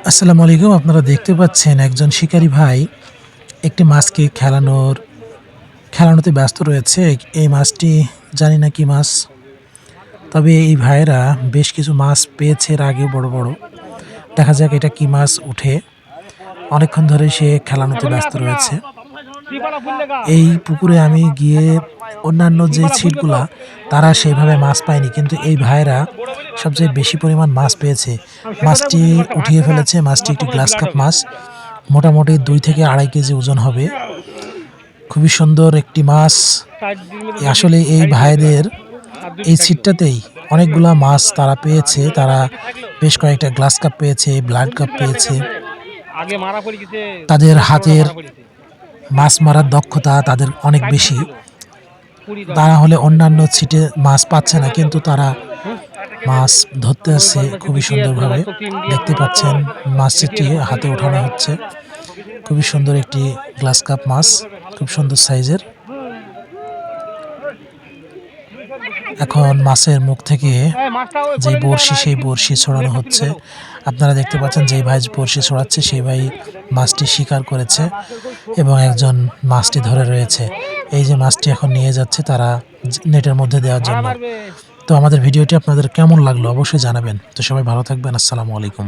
আসসালামু আলাইকুম। আপনারা দেখতে পাচ্ছেন একজন শিকারী ভাই একটি মাছকে খেলানোতে ব্যস্ত রয়েছে। এই মাছটি জানি না কি মাছ। তবে এই ভাইয়েরা বেশ কিছু মাছ পেয়েছে এর আগেও বড়, বড়। দেখা যাক এটা কি মাছ উঠে। অনেকক্ষণ ধরে সে খেলানোতে ব্যস্ত রয়েছে। এই পুকুরে আমি গিয়ে অন্যান্য যে ছিটগুলা তারা সেইভাবে মাছ পায়নি। কিন্তু এই ভাইয়েরা সবচেয়ে বেশি পরিমাণ মাছ পেয়েছে। মাছটি উঠিয়ে ফেলেছে। মাছটি একটি গ্লাস কাপ মাছ। মোটামুটি ২ থেকে ২.৫ কেজি ওজন হবে। খুবই সুন্দর একটি মাছ। আসলে এই ভাইদের এই ছিটটাতেই অনেকগুলা মাছ তারা পেয়েছে। তারা বেশ কয়েকটা গ্লাস কাপ পেয়েছে, ব্লাড কাপ পেয়েছে। তাদের হাতের মাছ মারার দক্ষতা তাদের অনেক বেশি। তারা হলে অন্যান্য ছিটে মাছ পাচ্ছে না, কিন্তু তারা মাছ ধরতে আসছে খুবই সুন্দরভাবে। দেখতে পাচ্ছেন মাছটি হাতে ওঠানো হচ্ছে। খুবই সুন্দর একটি গ্লাস কাপ মাছ, খুব সুন্দর সাইজের। এখন মাছের মুখ থেকে যে বড়শি, সেই বড়শি ছড়ানো হচ্ছে। আপনারা দেখতে পাচ্ছেন যে ভাই বড়শি ছড়াচ্ছে সেই ভাই মাছটি শিকার করেছে এবং একজন মাছটি ধরে রয়েছে। এই যে মাছটি এখন নিয়ে যাচ্ছে তারা নেটের মধ্যে দেওয়ার জন্য। তো আমাদের ভিডিওটি আপনাদের কেমন লাগলো অবশ্যই জানাবেন। তো সবাই ভালো থাকবেন। আসসালামু আলাইকুম।